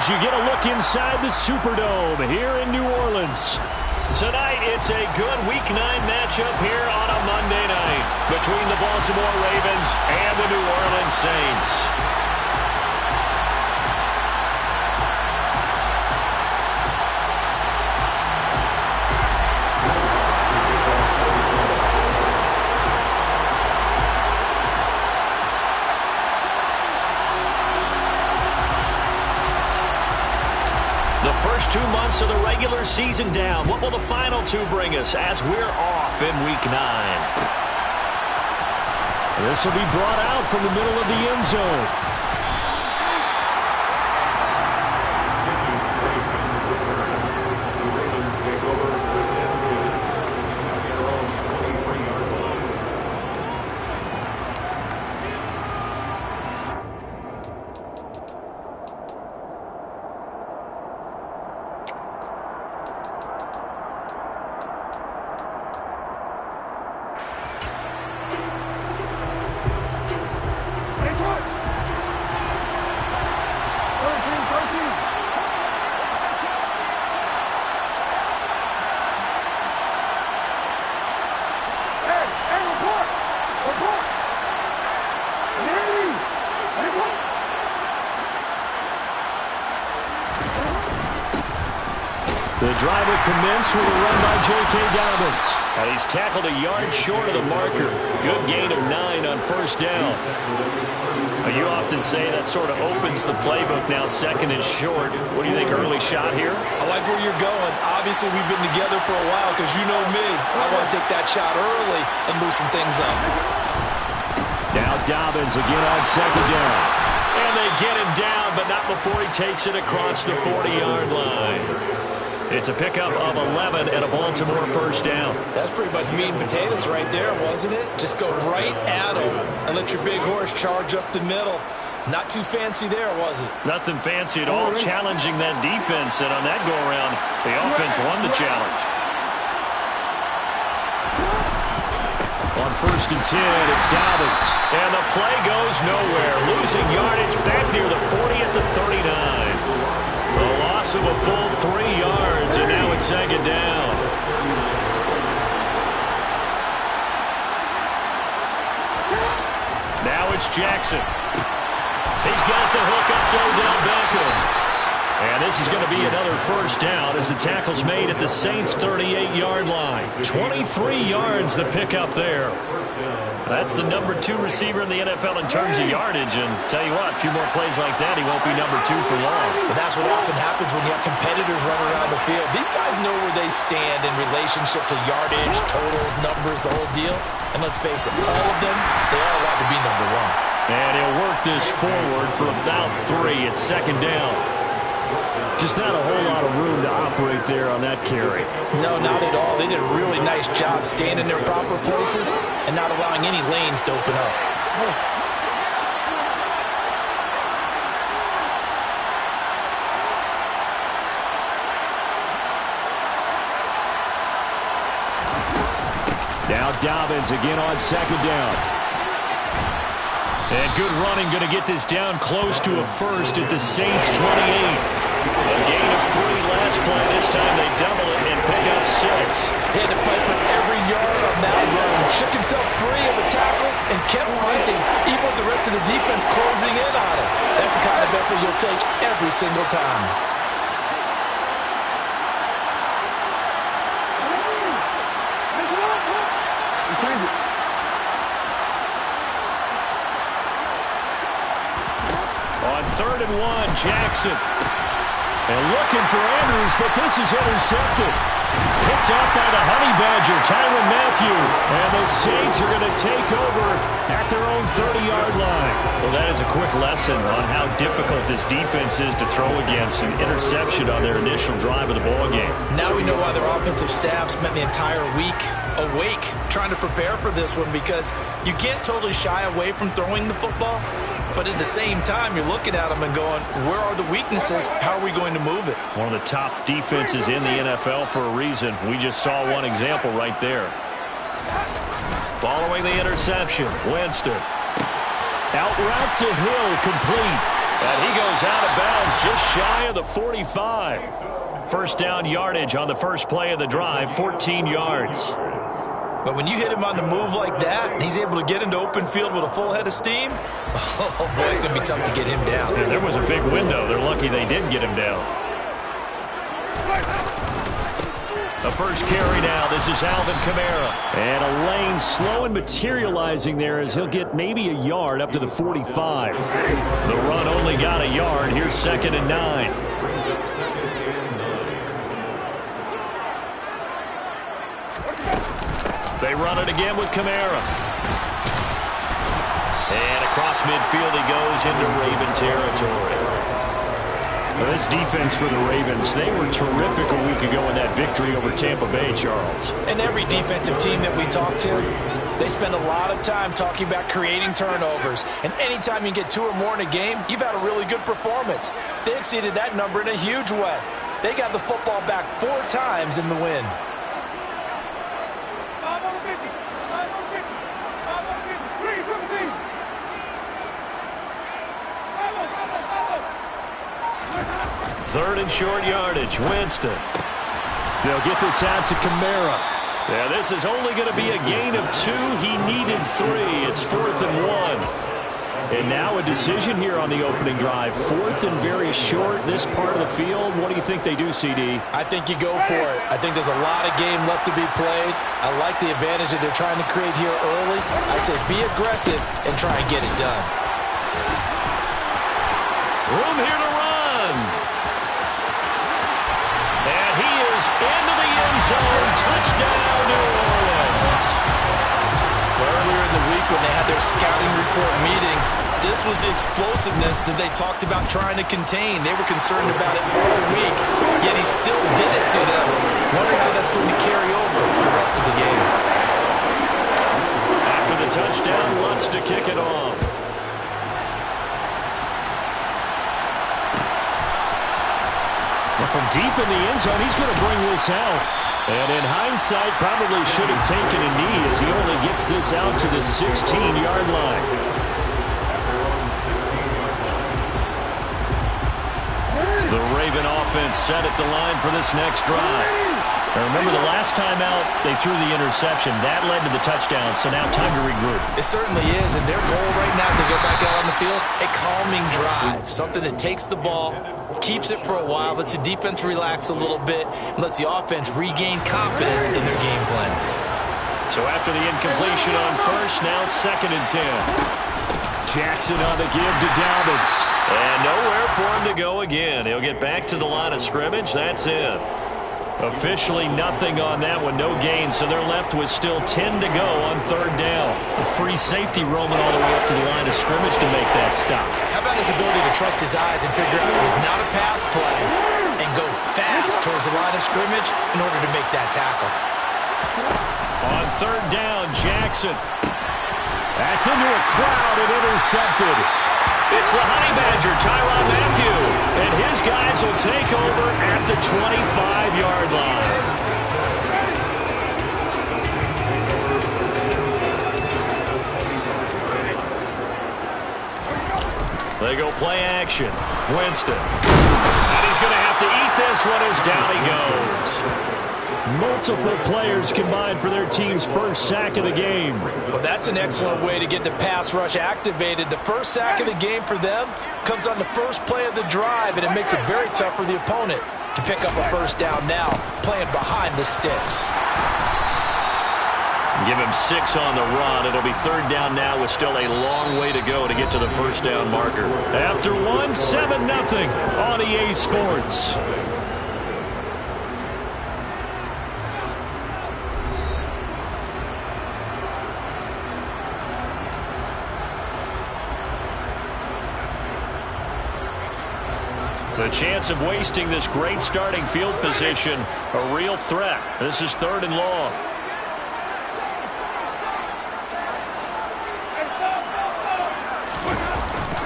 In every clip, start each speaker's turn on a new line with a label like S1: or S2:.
S1: as you get a look inside the Superdome here in New Orleans. Tonight, it's a good Week 9 matchup here on a Monday night between the Baltimore Ravens and the New Orleans Saints. The first 2 months of the regular season down. What will the final 2 bring us as we're off in Week 9? This will be brought out from the middle of the end zone. The drive will commence with a run by J.K. Dobbins. And he's tackled a yard short of the marker. Good gain of 9 on first down. You often say that sort of opens the playbook now, second and short. What do you think, early shot here?
S2: I like where you're going. Obviously, we've been together for a while because you know me. I want to take that shot early and loosen things up.
S1: Now Dobbins again on second down. And they get him down, but not before he takes it across the 40-yard line. It's a pickup of 11 and a Baltimore first down.
S2: That's pretty much meat and potatoes right there, wasn't it? Just go right at him and let your big horse charge up the middle. Not too fancy there, was it?
S1: Nothing fancy at all, challenging that defense, and on that go-around, the offense won the challenge. On first and 10, it's Dobbins. And the play goes nowhere, losing yardage back near the 40 at the 39. A loss of a full 3 yards, and now it's second down. Now it's Jackson. He's got the hook up to Odell Beckham. And this is going to be another first down as the tackle's made at the Saints' 38-yard line. 23 yards the pickup there. That's the number 2 receiver in the NFL in terms of yardage. And tell you what, a few more plays like that, he won't be number 2 for long.
S2: But that's what often happens when you have competitors running around the field. These guys know where they stand in relationship to yardage, totals, numbers, the whole deal. And let's face it, all of them, they all want to be number 1.
S1: And he'll work this forward for about 3 at second down. Just not a whole lot of room to operate there on that carry.
S2: No, not at all. They did a really nice job staying in their proper places and not allowing any lanes to open up.
S1: Now Dobbins again on second down. And good running, going to get this down close to a first at the Saints' 28. A gain of 3 last play. This time they double it and pick up 6.
S2: He had to fight for every yard on that run. Shook himself free of the tackle and kept fighting, even with the rest of the defense closing in on him. That's the kind of effort you'll take every single time.
S1: On 3rd and 1, Jackson. And looking for Andrews, but this is intercepted. Picked off by the Honey Badger, Tyrann Mathieu. And the Saints are going to take over at their own 30-yard line. Well, that is a quick lesson on how difficult this defense is to throw against. An interception on their initial drive of the ballgame.
S2: Now we know why their offensive staff spent the entire week awake trying to prepare for this one, because you can't totally shy away from throwing the football. But at the same time, you're looking at them and going, where are the weaknesses? How are we going to move it?
S1: One of the top defenses in the NFL for a reason. We just saw one example right there. Following the interception, Winston. Out route to Hill, complete. And he goes out of bounds just shy of the 45. First down yardage on the first play of the drive, 14 yards.
S2: But when you hit him on the move like that, and he's able to get into open field with a full head of steam, oh boy, it's going to be tough to get him down.
S1: Yeah, there was a big window. They're lucky they did get him down. The first carry now. This is Alvin Kamara. And a lane slow and materializing there as he'll get maybe a yard up to the 45. The run only got a yard. Here's 2nd and 9. They run it again with Kamara. And across midfield he goes into Raven territory. Well, this defense for the Ravens, they were terrific a week ago in that victory over Tampa Bay, Charles.
S2: And every defensive team that we talk to, they spend a lot of time talking about creating turnovers. And anytime you get 2 or more in a game, you've had a really good performance. They exceeded that number in a huge way. They got the football back 4 times in the win.
S1: Third and short yardage, Winston. They'll get this out to Kamara. Yeah, this is only going to be a gain of 2. He needed 3. It's 4th and 1. And now a decision here on the opening drive. 4th and very short, this part of the field. What do you think they do, CD?
S2: I think you go for it. I think there's a lot of game left to be played. I like the advantage that they're trying to create here early. I say be aggressive and try and get it done.
S1: Room here to run. And he is into the end zone. Touchdown, New Orleans.
S2: Earlier in the week when they had their scouting report meeting, this was the explosiveness that they talked about trying to contain. They were concerned about it all week, yet he still did it to them. Wonder how that's going to carry over the rest of the game.
S1: After the touchdown, Lutz to kick it off. Well, from deep in the end zone, he's going to bring this out. And in hindsight, probably should have taken a knee as he only gets this out to the 16-yard line. The Raven offense set at the line for this next drive. Now remember, the last time out, they threw the interception. That led to the touchdown, so now time to regroup.
S2: It certainly is, and their goal right now as they go back out on the field, a calming drive, something that takes the ball, keeps it for a while, lets the defense relax a little bit, and lets the offense regain confidence in their game plan.
S1: So after the incompletion on first, now 2nd and 10. Jackson on the give to Dobbins. And nowhere for him to go again. He'll get back to the line of scrimmage. That's it. Officially nothing on that one, no gain, so they're left with still 10 to go on 3rd down. A free safety roaming all the way up to the line of scrimmage to make that stop.
S2: How about his ability to trust his eyes and figure out it was not a pass play and go fast towards the line of scrimmage in order to make that tackle.
S1: On 3rd down, Jackson. That's into a crowd and intercepted. It's the Honey Badger, Tyrann Mathieu, and his guys will take over at the 25-yard line. They go play action. Winston. And he's going to have to eat this one as down he goes. Multiple players combined for their team's first sack of the game.
S2: Well, that's an excellent way to get the pass rush activated. The first sack of the game for them comes on the first play of the drive, and it makes it very tough for the opponent to pick up a first down now, playing behind the sticks.
S1: Give him 6 on the run. It'll be 3rd down now with still a long way to go to get to the first down marker. After 1, 7-0 on EA Sports. The chance of wasting this great starting field position, a real threat. This is 3rd and long.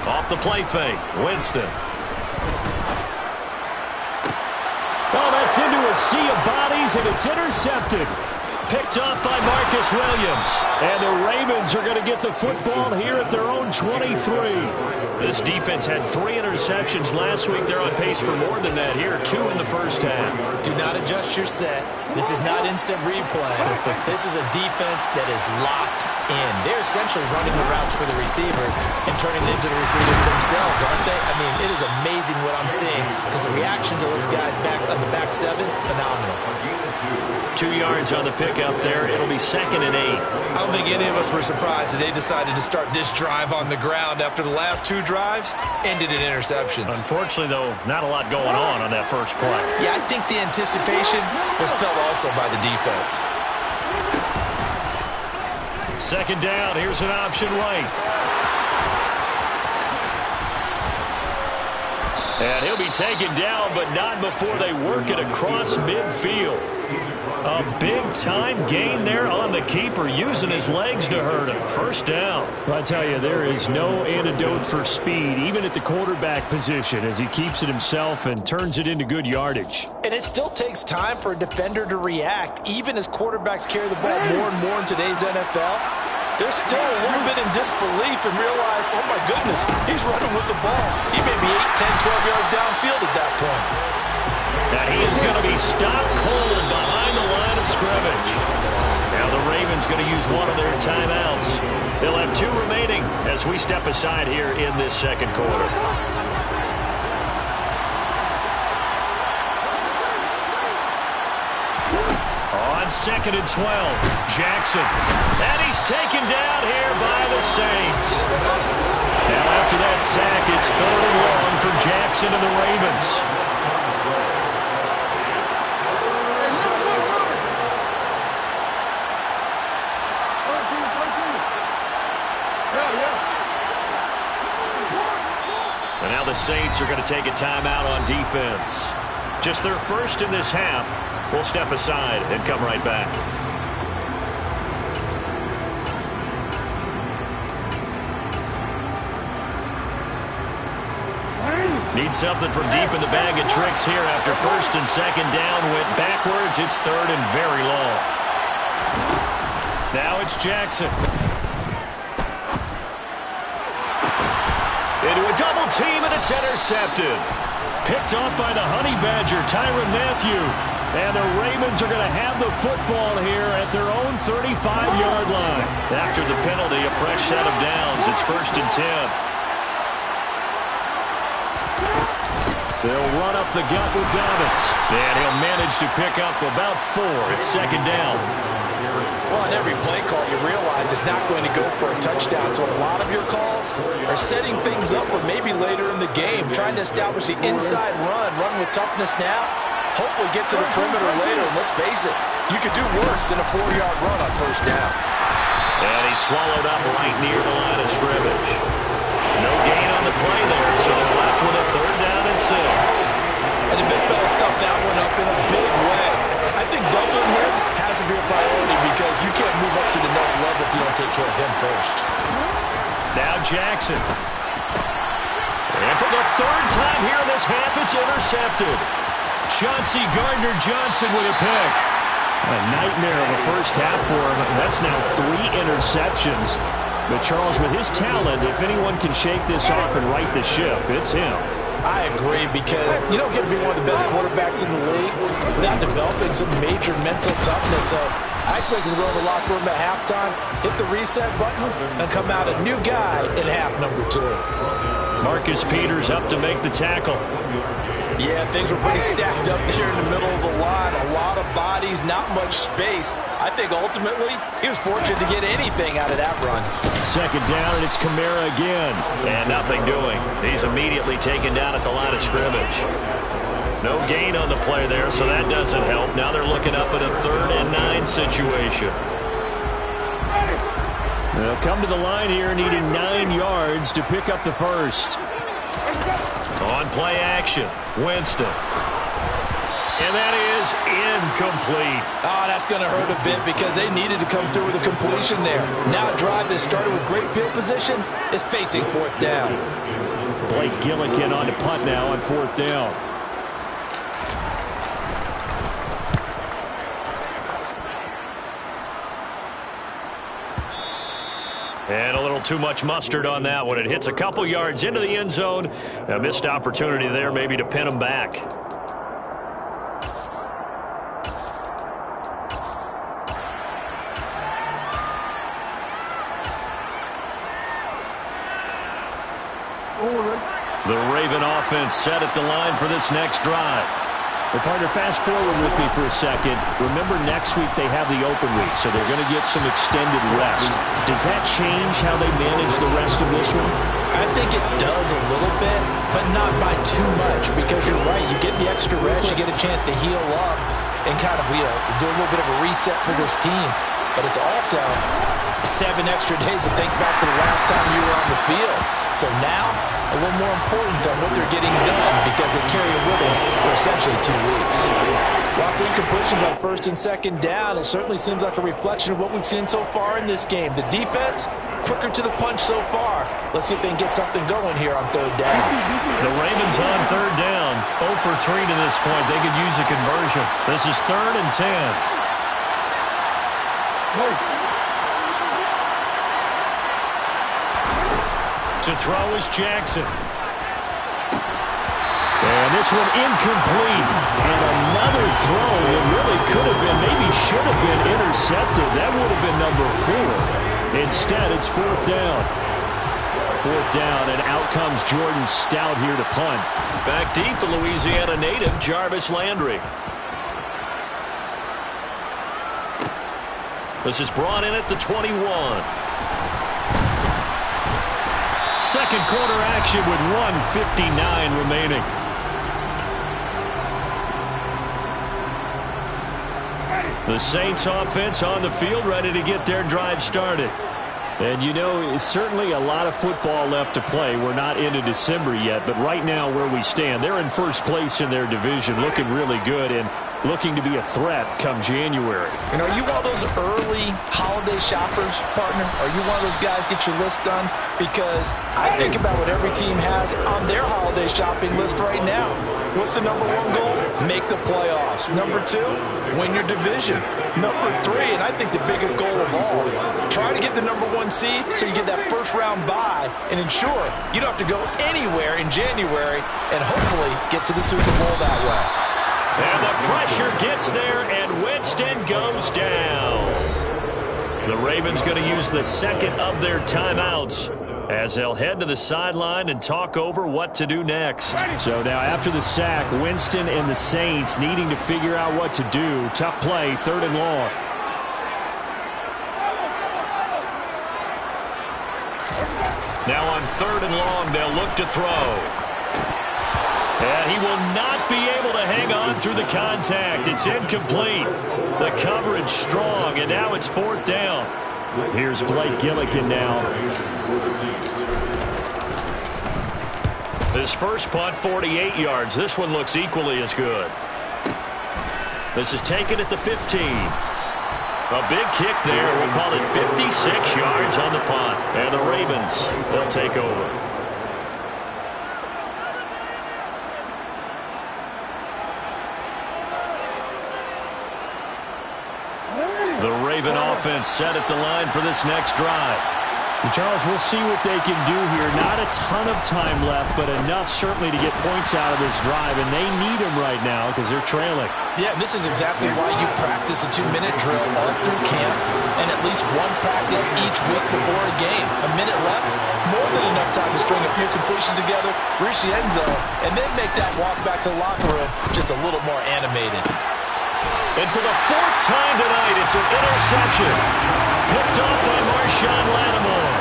S1: Off the play fake, Winston. Oh, that's into a sea of bodies, and it's intercepted. Picked off by Marcus Williams. And the Ravens are going to get the football here at their own 23. This defense had 3 interceptions last week. They're on pace for more than that here, 2 in the first half.
S2: Do not adjust your set. This is not instant replay. This is a defense that is locked in. They're essentially running the routes for the receivers and turning it into the receivers themselves, aren't they? I mean, it is amazing what I'm seeing because the reaction to those guys back on the back 7, phenomenal.
S1: 2 yards on the pickup there. It'll be 2nd and 8.
S2: I don't think any of us were surprised that they decided to start this drive on the ground after the last 2 drives ended in interceptions.
S1: Unfortunately, though, not a lot going on that first play.
S2: Yeah, I think the anticipation was felt also by the defense.
S1: 2nd down. Here's an option right. And he'll be taken down, but not before they work it across midfield. A big-time gain there on the keeper, using his legs to hurt him. 1st down. I tell you, there is no antidote for speed, even at the quarterback position, as he keeps it himself and turns it into good yardage.
S2: And it still takes time for a defender to react, even as quarterbacks carry the ball more and more in today's NFL. They're still a little bit in disbelief and realize, oh my goodness, he's running with the ball. He may be 8, 10, 12 yards downfield at that point.
S1: And he is going to be stopped cold behind the line of scrimmage. Now the Ravens going to use one of their timeouts. They'll have 2 remaining as we step aside here in this 2nd quarter. On 2nd and 12, Jackson. And he's taken down here by the Saints. Now after that sack, it's 3rd and long for Jackson and the Ravens. And now the Saints are going to take a timeout on defense. Just their first in this half. We'll step aside and come right back. Need something from deep in the bag of tricks here after 1st and 2nd down. Went backwards. It's 3rd and very long. Now it's Jackson. Into a double team, and it's intercepted. Picked off by the Honey Badger, Tyrann Mathieu. And the Ravens are going to have the football here at their own 35-yard line. After the penalty, a fresh set of downs. It's 1st and 10. They'll run up the gut with Dobbins. And he'll manage to pick up about 4. It's 2nd down.
S2: Well, on every play call, you realize it's not going to go for a touchdown. So a lot of your calls are setting things up for maybe later in the game, trying to establish the inside run with toughness now, hopefully get to the perimeter later. And let's face it, you could do worse than a 4-yard run on 1st down.
S1: And he's swallowed up right near the line of scrimmage. No gain on the play there, so they're left with a 3rd down and 6.
S2: And the big fella stuffed that one up in a big way. I think doubling him has to be a priority because you can't move up to the next level if you don't take care of him first.
S1: Now Jackson. And for the 3rd time here in this half, it's intercepted. Chauncey Gardner-Johnson with a pick. A nightmare of a first half for him. That's now 3 interceptions. But Charles, with his talent, if anyone can shake this off and right the ship, it's him.
S2: I agree, because you don't get to be one of the best quarterbacks in the league without developing some major mental toughness. So I expect him to go in the locker room at halftime, hit the reset button, and come out a new guy in half number 2.
S1: Marcus Peters up to make the tackle.
S2: Yeah, things were pretty stacked up there in the middle of the line. A lot of bodies, not much space. I think ultimately he was fortunate to get anything out of that run.
S1: 2nd down, and it's Kamara again. And nothing doing. He's immediately taken down at the line of scrimmage. No gain on the play there, so that doesn't help. Now they're looking up at a 3rd and 9 situation. They'll come to the line here needing 9 yards to pick up the first. On play action, Winston. And that is incomplete.
S2: Oh, that's going to hurt a bit because they needed to come through with a completion there. Now a drive that started with great field position is facing 4th down.
S1: Blake Gillikin on to punt now on 4th down. And a little too much mustard on that one. It hits a couple yards into the end zone. A missed opportunity there maybe to pin them back. The Raven offense set at the line for this next drive.
S3: Well, partner, fast forward with me for a second. Remember, next week they have the open week, so they're going to get some extended rest. Does that change how they manage the rest of this one?
S2: I think it does a little bit, but not by too much, because you're right. You get the extra rest, you get a chance to heal up and kind of do a little bit of a reset for this team. But it's also 7 extra days to think back to the last time you were on the field. So now, a little more importance on what they're getting done because they carry it with them for essentially 2 weeks. While 3 completions on 1st and 2nd down, it certainly seems like a reflection of what we've seen so far in this game. The defense, quicker to the punch so far. Let's see if they can get something going here on 3rd down.
S1: The Ravens on 3rd down. 0 for 3 to this point. They could use a conversion. This is 3rd and 10. To throw is Jackson. And this one incomplete. And another throw that really could have been, maybe should have been intercepted. That would have been number 4. Instead, it's 4th down. 4th down, and out comes Jordan Stout here to punt. Back deep, the Louisiana native, Jarvis Landry. This is brought in at the 21. Second quarter action with 1:59 remaining. The Saints offense on the field, ready to get their drive started.
S3: And, you know, it's certainly a lot of football left to play. We're not into December yet, but right now where we stand, they're in first place in their division, looking really good and looking to be a threat come January.
S2: You know, are you one of those early holiday shoppers, partner? Are you one of those guys get your list done? Because I think about what every team has on their holiday shopping list right now. What's the number 1 goal? Make the playoffs. Number 2, win your division. Number 3, and I think the biggest goal of all, try to get the number 1 seed so you get that first round bye and ensure you don't have to go anywhere in January and hopefully get to the Super Bowl that way.
S1: And the pressure gets there, and Winston goes down. The Ravens going to use the second of their timeouts as they'll head to the sideline and talk over what to do next.
S3: So now after the sack, Winston and the Saints needing to figure out what to do. Tough play, 3rd and long.
S1: Now on 3rd and long, they'll look to throw. And he will not be able to hang on through the contact. It's incomplete. The coverage strong, and now it's 4th down.
S3: Here's Blake Gillikin now.
S1: His first punt, 48 yards. This one looks equally as good. This is taken at the 15. A big kick there. We'll call it 56 yards on the punt. And the Ravens, they'll take over. The Raven offense set at the line for this next drive.
S3: And Charles, we'll see what they can do here. Not a ton of time left, but enough certainly to get points out of this drive, and they need them right now because they're trailing.
S2: Yeah, this is exactly why you practice a 2-minute drill all through camp and at least 1 practice each week before a game. A minute left, more than enough time to string a few completions together, reach the end zone, and then make that walk back to the locker room just a little more animated.
S1: And for the 4th time tonight, it's an interception. Picked up by Marshawn Lattimore.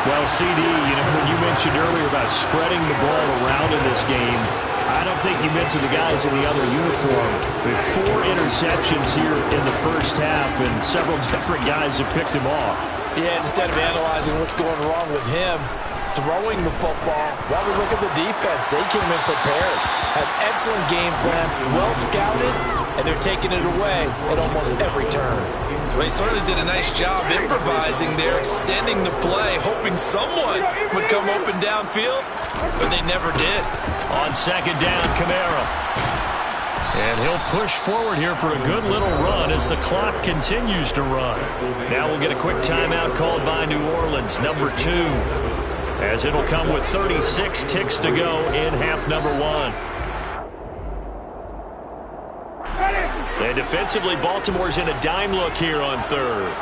S3: Well, CD, you know, when you mentioned earlier about spreading the ball around in this game, I don't think you meant to the guys in the other uniform. With 4 interceptions here in the first half, and several different guys have picked him off.
S2: Yeah, instead of analyzing what's going wrong with him, throwing the football, while we look at the defense, they came in prepared, had excellent game plan, well scouted, and they're taking it away at almost every turn. Well, they certainly did a nice job improvising there, extending the play, hoping someone would come open downfield, but they never did.
S1: On 2nd down, Kamara. And he'll push forward here for a good little run as the clock continues to run. Now we'll get a quick timeout called by New Orleans, number 2, as it'll come with 36 ticks to go in half number 1. And defensively, Baltimore's in a dime look here on third.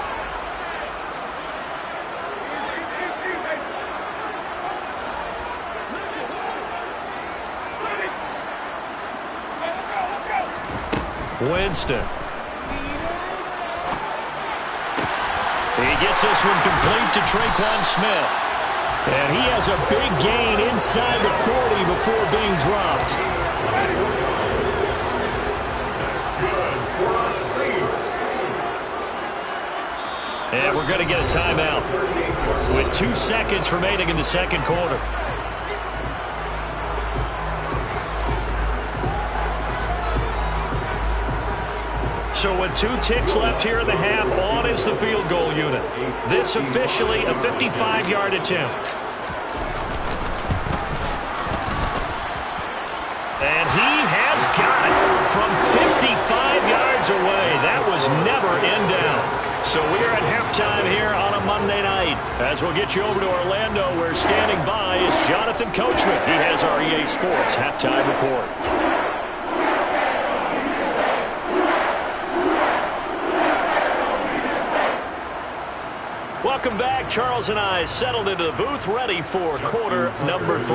S1: Winston. He gets this one complete to Tre'Quan Smith.
S3: And he has a big gain inside the 40 before being dropped.
S1: And we're going to get a timeout with 2 seconds remaining in the second quarter. So with 2 ticks left here in the half, on is the field goal unit. This officially a 55-yard attempt. And he has got it from 55 yards away. That was never in doubt. So we're at halftime here on a Monday night. As we'll get you over to Orlando, where standing by is Jonathan Coachman. He has our EA Sports halftime report. Welcome back. Charles and I settled into the booth, ready for quarter number 3.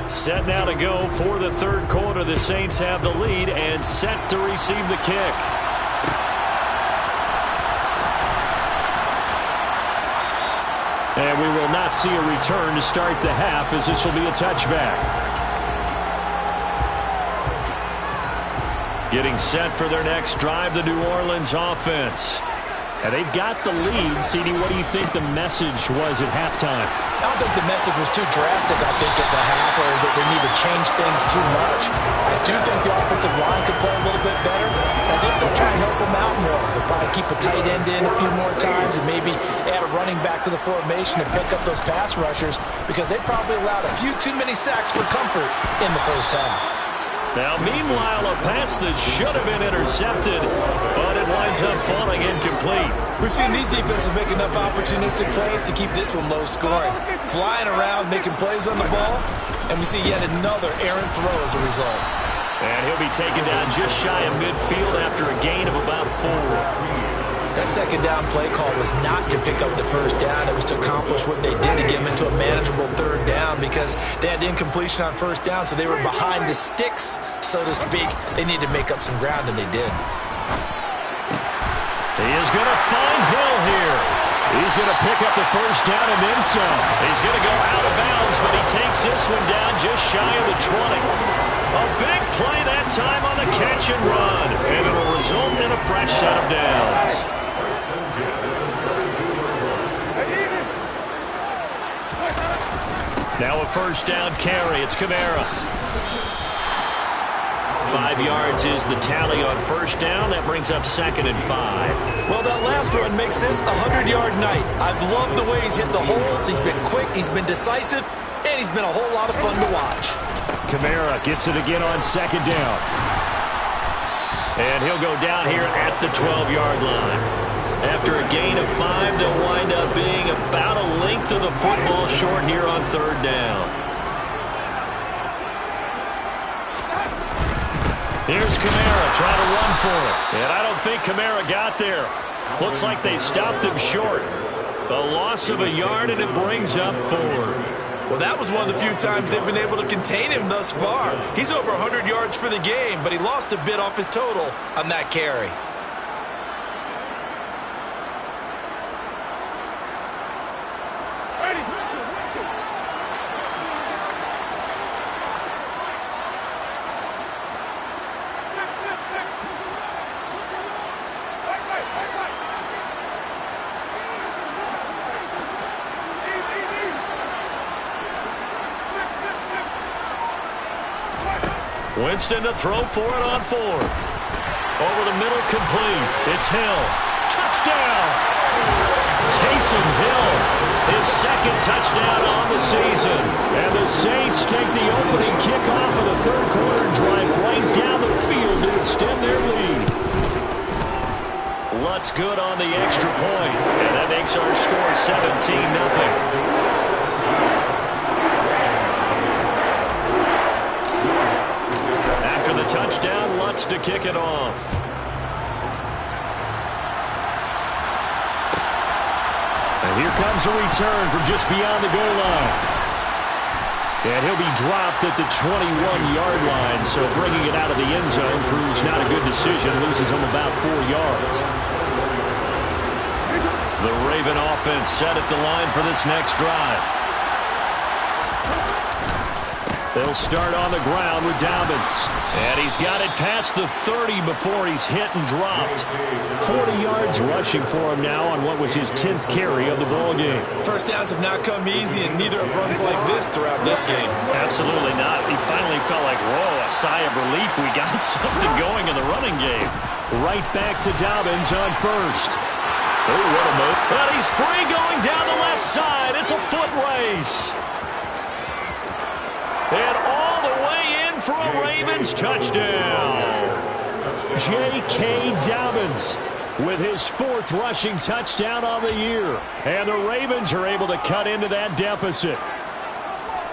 S1: Set now to go for the third quarter. The Saints have the lead and set to receive the kick.
S3: And we will not see a return to start the half, as this will be a touchback.
S1: Getting set for their next drive, the New Orleans offense.
S3: And they've got the lead. CD, what do you think the message was at halftime?
S2: I don't think the message was too drastic, I think, at the half, or that they need to change things too much. I do think the offensive line could play a little bit better. I think they'll try and help them out more. They'll probably keep a tight end in a few more times and maybe add a running back to the formation and pick up those pass rushers, because they probably allowed a few too many sacks for comfort in the first half.
S1: Now, meanwhile, a pass that should have been intercepted, but it winds up falling incomplete.
S2: We've seen these defenses make enough opportunistic plays to keep this one low scoring. Flying around, making plays on the ball, and we see yet another errant throw as a result.
S1: And he'll be taken down just shy of midfield after a gain of about 4.
S2: That second down play call was not to pick up the first down. It was to accomplish what they did to get them into a manageable third down, because they had incompletion on first down, so they were behind the sticks, so to speak. They needed to make up some ground, and they did.
S1: He is going to find Hill here.
S3: He's going to pick up the first down and then some.
S1: He's going to go out of bounds, but he takes this one down just shy of the 20. A big play that time on the catch and run, and it'll result in a fresh set of downs. Now a first down carry. It's Kamara. 5 yards is the tally on first down. That brings up 2nd and 5.
S2: Well, that last run makes this a 100-yard night. I've loved the way he's hit the holes. He's been quick, he's been decisive, and he's been a whole lot of fun to watch.
S3: Kamara gets it again on second down.
S1: And he'll go down here at the 12-yard line. After a gain of 5, they'll wind up being about a length of the football short here on third down. Here's Kamara trying to run for it. And I don't think Kamara got there. Looks like they stopped him short. A loss of a yard, and it brings up 4th.
S2: Well, that was one of the few times they've been able to contain him thus far. He's over 100 yards for the game, but he lost a bit off his total on that carry.
S1: Winston to throw for it on 4th. Over the middle, complete. It's Hill. Touchdown! Taysom Hill, his 2nd touchdown on the season.
S3: And the Saints take the opening kickoff
S1: good on the extra point. And that makes our score 17-0. After the touchdown, Lutz to kick it off. And here comes a return from just beyond the goal line. And he'll be dropped at the 21-yard line, so bringing it out of the end zone proves not a good decision. Loses him about 4 yards. The Raven offense set at the line for this next drive. They'll start on the ground with Dobbins. And he's got it past the 30 before he's hit and dropped. 40 yards rushing for him now on what was his 10th carry of the ball game.
S2: First downs have not come easy, and neither have runs like this throughout this game.
S1: Absolutely not. He finally felt like, whoa, a sigh of relief. We got something going in the running game. Right back to Dobbins on first. Oh, what a move. But he's free going down the left side. It's a foot race. And all the way in for a Ravens touchdown. J.K. Dobbins with his 4th rushing touchdown on the year. And the Ravens are able to cut into that deficit.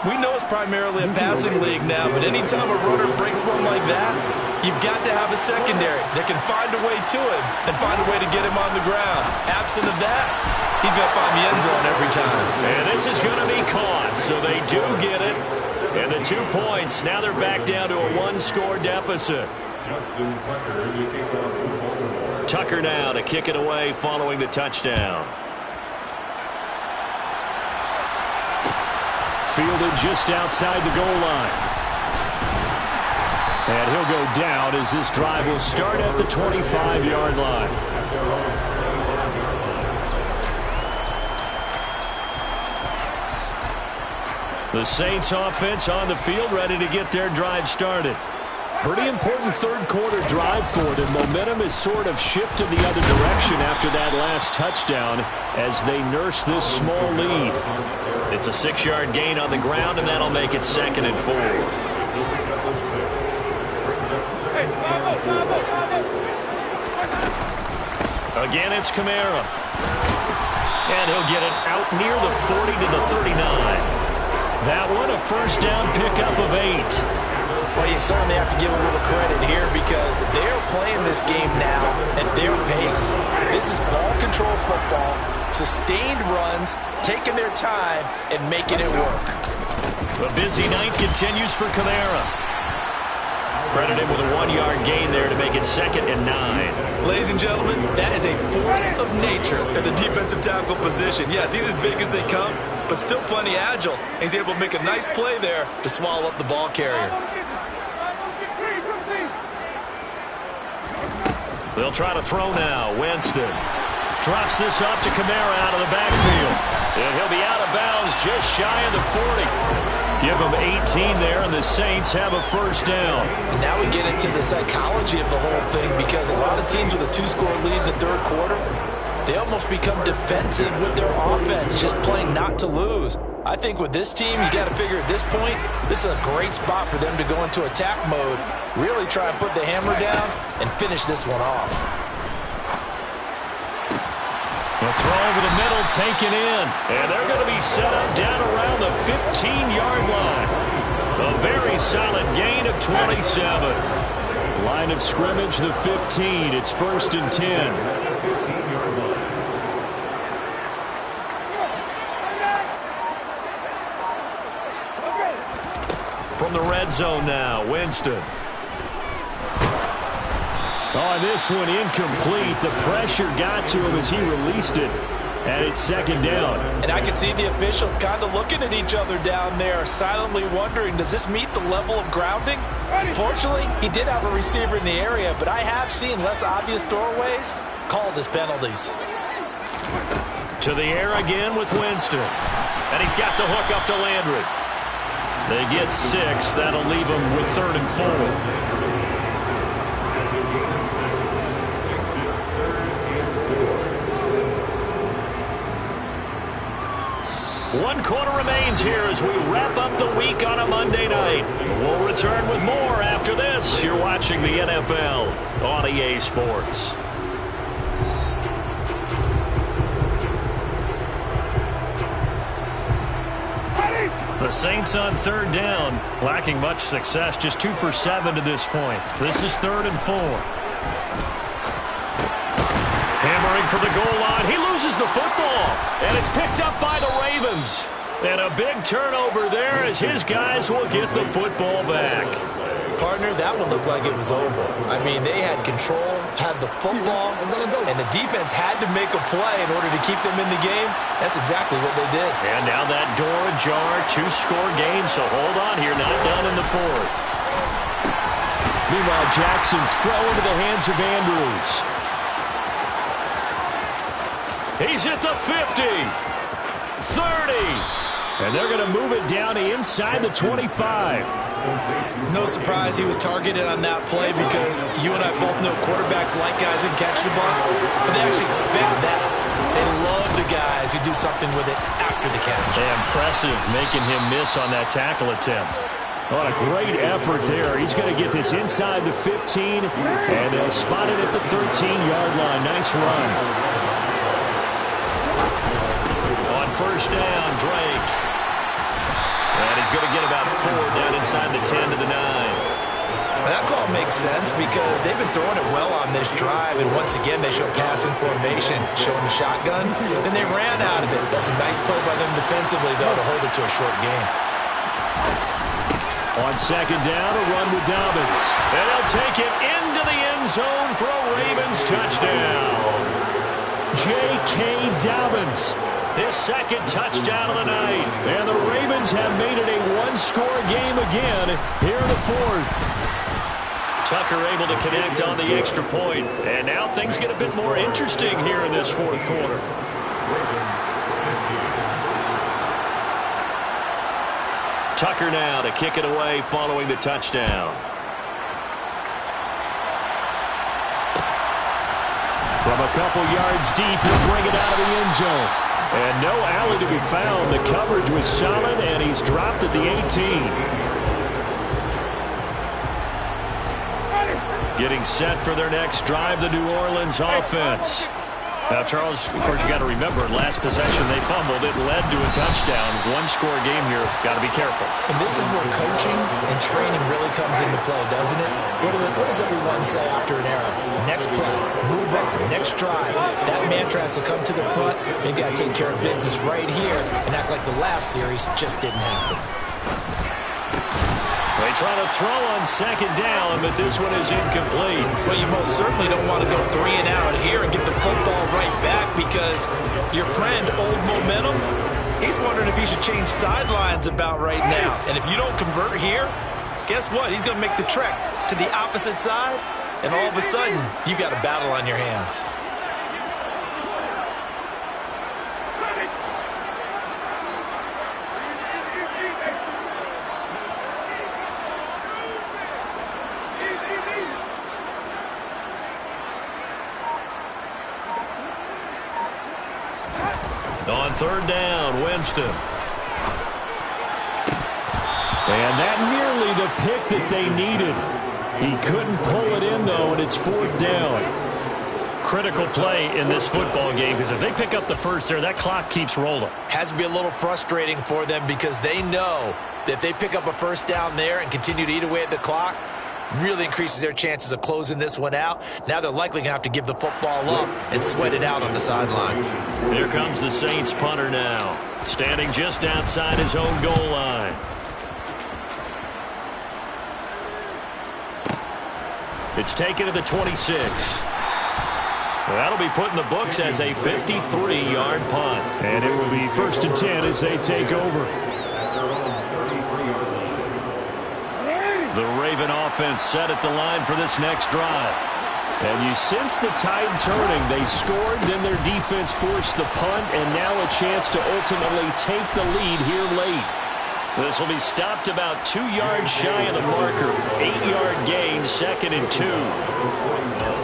S2: We know it's primarily a passing league now, but anytime a runner breaks one like that, you've got to have a secondary that can find a way to him and find a way to get him on the ground. Absent of that, he's going to find the end zone every time.
S1: And this is going to be caught, so they do get it. And the 2 points, now they're back down to a 1-score deficit. Tucker now to kick it away following the touchdown. Fielded just outside the goal line. And he'll go down as this drive will start at the 25-yard line. The Saints offense on the field, ready to get their drive started. Pretty important third-quarter drive for them. Momentum is sort of shifted the other direction after that last touchdown as they nurse this small lead. It's a 6-yard gain on the ground, and that'll make it 2nd and 4. Again, it's Kamara. And he'll get it out near the 40 to the 39. That one, a first down pickup of 8.
S2: Well, you certainly have to give a little credit here because they're playing this game now at their pace. This is ball control football, sustained runs, taking their time, and making it work.
S1: The busy night continues for Kamara. Credit him with a 1-yard gain there to make it 2nd and 9.
S2: Ladies and gentlemen, that is a force of nature at the defensive tackle position. Yes, he's as big as they come, but still plenty agile. He's able to make a nice play there to swallow up the ball carrier.
S1: They'll try to throw now. Winston drops this off to Kamara out of the backfield. And he'll be out of bounds just shy of the 40. Give them 18 there, and the Saints have a first down.
S2: And now we get into the psychology of the whole thing because a lot of teams with a 2-score lead in the third quarter, they almost become defensive with their offense, just playing not to lose. I think with this team, you got to figure at this point, this is a great spot for them to go into attack mode, really try and put the hammer down and finish this one off.
S1: The throw over the middle taken in. And they're going to be set up down around the 15-yard line. A very solid gain of 27. Line of scrimmage, the 15. It's 1st and 10. From the red zone now, Winston. Oh, this one incomplete. The pressure got to him as he released it. And it's 2nd down.
S2: And I can see the officials kind of looking at each other down there, silently wondering, does this meet the level of grounding? Fortunately, he did have a receiver in the area, but I have seen less obvious throwaways called as penalties.
S1: To the air again with Winston. And he's got the hook up to Landry. They get 6. That'll leave them with 3rd and 4. One quarter remains here as we wrap up the week on a Monday night. We'll return with more after this. You're watching the NFL on EA Sports. The Saints on third down, lacking much success, just 2 for 7 to this point. This is 3rd and 4. Hammering for the goal line. He loses the football, and it's picked up by the Ravens. And a big turnover there as his guys will get the football back.
S2: Partner, that one looked like it was over. I mean, they had control, had the football, and the defense had to make a play in order to keep them in the game. That's exactly what they did.
S1: And now that door ajar, 2-score game, so hold on here, not done in the 4th.
S3: Meanwhile, Jackson's throw into the hands of Andrews.
S1: He's at the 50, 30.
S3: And they're going to move it down to inside the 25.
S2: No surprise he was targeted on that play because you and I both know quarterbacks like guys who catch the ball, but they actually expect that. They love the guys who do something with it after the catch.
S1: Impressive making him miss on that tackle attempt.
S3: What a great effort there. He's going to get this inside the 15, and they'll spot it at the 13-yard line. Nice run.
S1: On first down, Drake. And he's going to get about 4 down inside the 10 to the 9.
S2: That call makes sense because they've been throwing it well on this drive, and once again they show passing formation, showing the shotgun, and they ran out of it. That's a nice play by them defensively, though, to hold it to a short game.
S3: On second down, a run with Dobbins.
S1: And they'll take it into the end zone for a Ravens touchdown.
S3: J.K. Dobbins.
S1: His second touchdown of the night.
S3: And the Ravens have made it a one-score game again here in the 4th.
S1: Tucker able to connect on the extra point. And now things get a bit more interesting here in this 4th quarter. Tucker now to kick it away following the touchdown.
S3: From a couple yards deep, he'll bring it out of the end zone. And no alley to be found. The coverage was solid, and he's dropped at the 18.
S1: Getting set for their next drive, the New Orleans offense. Now, Charles, of course, you got to remember, last possession they fumbled. It led to a touchdown. One-score game here. Got to be careful.
S2: And this is where coaching and training really comes into play, doesn't it? What does everyone say after an error? Next play, move on, next drive. That mantra has to come to the front. They've got to take care of business right here and act like the last series just didn't happen.
S1: They try to throw on second down, but this one is incomplete.
S2: Well, you most certainly don't want to go 3 and out here and get the football right back because your friend, Old Momentum, he's wondering if he should change sidelines about right now. And if you don't convert here, guess what? He's going to make the trek to the opposite side, and all of a sudden, you've got a battle on your hands.
S1: On third down, Winston.
S3: And that nearly the pick that they needed. He couldn't pull it in, though, and it's 4th down.
S1: Critical play in this football game because if they pick up the first there, that clock keeps rolling.
S2: Has to be a little frustrating for them because they know that if they pick up a first down there and continue to eat away at the clock, really increases their chances of closing this one out. Now they're likely going to have to give the football up and sweat it out on the sideline.
S1: Here comes the Saints punter now, standing just outside his own goal line. It's taken to the 26. That'll be put in the books as a 53-yard punt.
S3: And it will be 1st and 10 as they take over.
S1: The Raven offense set at the line for this next drive.
S3: And you sense the tide turning. They scored, then their defense forced the punt, and now a chance to ultimately take the lead here late.
S1: This will be stopped about 2 yards shy of the marker. 8-yard gain, 2nd and 2.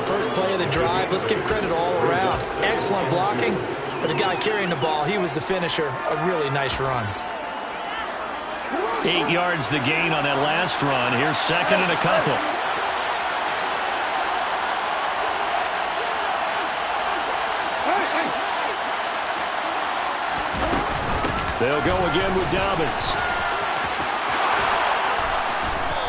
S2: First play of the drive, let's give credit all around. Excellent blocking, but the guy carrying the ball, he was the finisher. A really nice run.
S1: 8 yards the gain on that last run. Here's 2nd and a couple.
S3: They'll go again with Dobbins.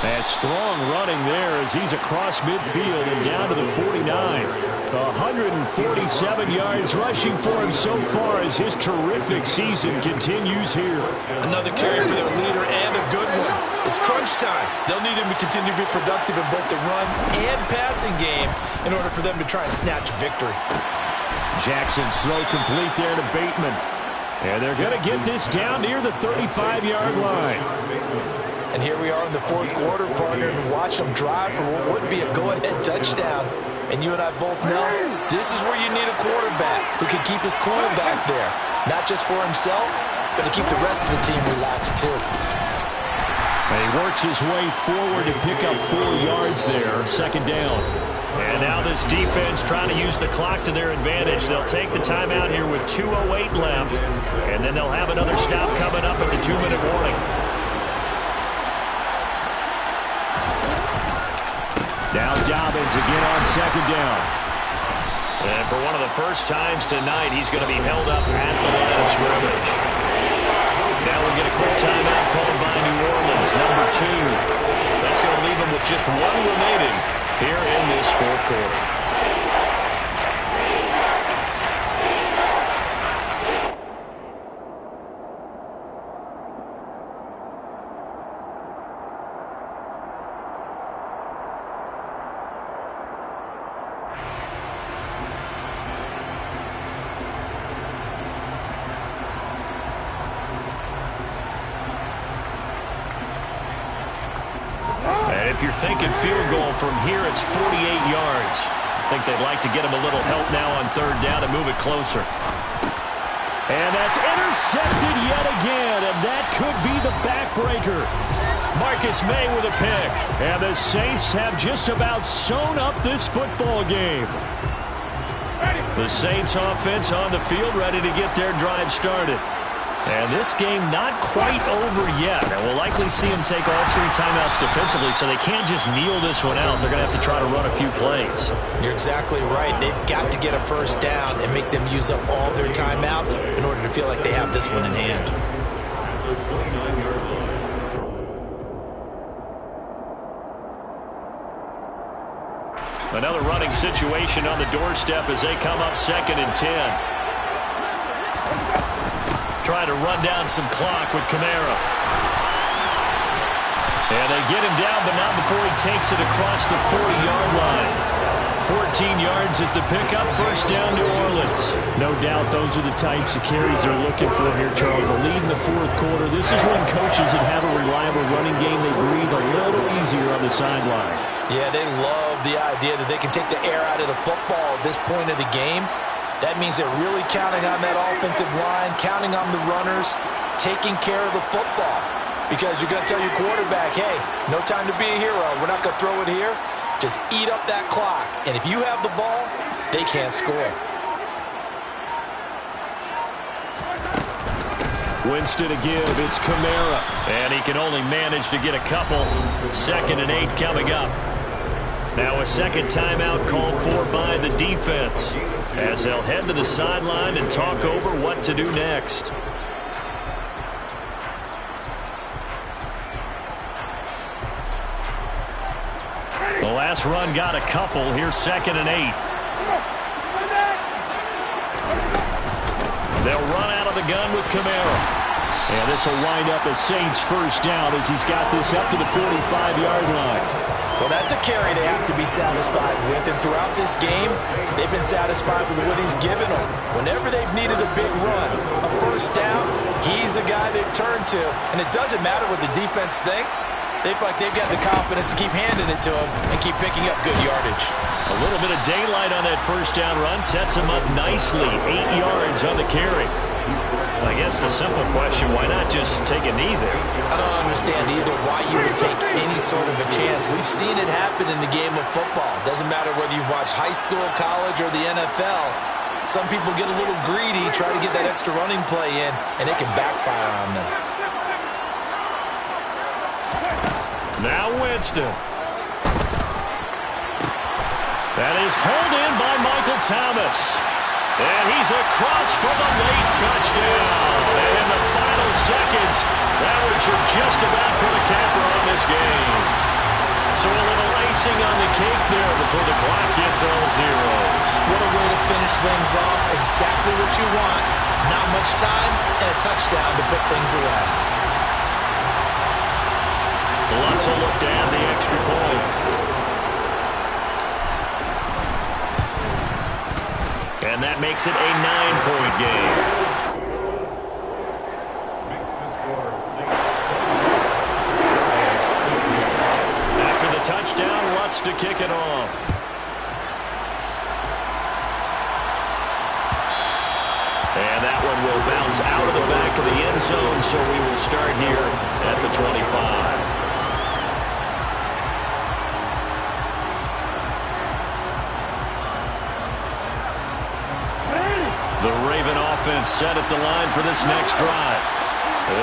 S1: And strong running there as he's across midfield and down to the 49. 147 yards rushing for him so far as his terrific season continues here.
S2: Another carry for their leader and a good one. It's crunch time. They'll need him to continue to be productive in both the run and passing game in order for them to try and snatch a victory.
S1: Jackson's throw complete there to Bateman. And they're going to get this down near the 35-yard line.
S2: And here we are in the fourth quarter, partner, and watch them drive for what would be a go-ahead touchdown. And you and I both know this is where you need a quarterback who can keep his cool back there. Not just for himself, but to keep the rest of the team relaxed too.
S1: And he works his way forward to pick up 4 yards there, second down. And now this defense trying to use the clock to their advantage. They'll take the timeout here with 2:08 left, and then they'll have another stop coming up at the 2-minute warning. Now Dobbins again on second down. And for one of the first times tonight, he's going to be held up at the line of scrimmage. Now we'll get a quick timeout called by New Orleans, number 2. That's going to leave them with just 1 remaining here in this fourth quarter. If you're thinking field goal from here, it's 48 yards. I think they'd like to get him a little help now on third down and move it closer. And that's intercepted yet again, and that could be the backbreaker. Marcus May with a pick. And the Saints have just about sewn up this football game. The Saints offense on the field ready to get their drive started. And this game not quite over yet. And we'll likely see them take all 3 timeouts defensively, so they can't just kneel this one out. They're going to have to try to run a few plays.
S2: You're exactly right. They've got to get a first down and make them use up all their timeouts in order to feel like they have this one in hand.
S1: Another running situation on the doorstep as they come up 2nd and 10. Trying to run down some clock with Kamara. And they get him down, but not before he takes it across the 40-yard line. 14 yards is the pickup, first down New Orleans. No doubt those are the types of carries they're looking for here, Charles. The lead in the fourth quarter. This is when coaches that have a reliable running game, they breathe a little easier on the sideline.
S2: Yeah, they love the idea that they can take the air out of the football at this point of the game. That means they're really counting on that offensive line, counting on the runners, taking care of the football. Because you're going to tell your quarterback, hey, no time to be a hero. We're not going to throw it here. Just eat up that clock. And if you have the ball, they can't score.
S1: Winston to give. It's Kamara. And he can only manage to get a couple. 2nd and 8 coming up. Now a second timeout called for by the defense as they'll head to the sideline and talk over what to do next. The last run got a couple. Here's 2nd and 8. They'll run out of the gun with Kamara. And this will wind up as Saints first down as he's got this up to the 45-yard line.
S2: Well, that's a carry they have to be satisfied with. And throughout this game, they've been satisfied with what he's given them. Whenever they've needed a big run, a first down, he's the guy they've turned to. And it doesn't matter what the defense thinks. They feel like they've got the confidence to keep handing it to him and keep picking up good yardage.
S1: A little bit of daylight on that first down run sets him up nicely. 8 yards on the carry. I guess the simple question, why not just take a knee there?
S2: I don't understand either why you would take any sort of a chance. We've seen it happen in the game of football. Doesn't matter whether you've watched high school, college, or the NFL. Some people get a little greedy, try to get that extra running play in, and it can backfire on them.
S1: Now Winston. That is hauled in by Michael Thomas. And he's across for the late touchdown. And in the final seconds, that would just about put a capper on this game. icing on the cake there before the clock hits all zeros.
S2: What a way to finish things off. Exactly what you want. Not much time and a touchdown to put things away.
S1: Lutz will look to add the extra point. And that makes it a 9-point game. After the touchdown, Lutz to kick it off. And that one will bounce out of the back of the end zone, so we will start here at the 25. The Raven offense set at the line for this next drive.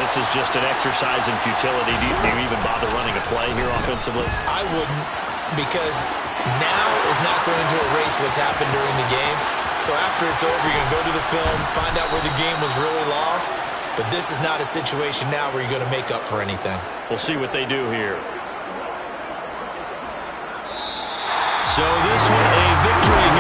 S1: This is just an exercise in futility. Do you even bother running a play here offensively?
S2: I wouldn't, because now is not going to erase what's happened during the game. So after it's over, you're going to go to the film, find out where the game was really lost. But this is not a situation now where you're going to make up for anything.
S1: We'll see what they do here. So this one a victory here.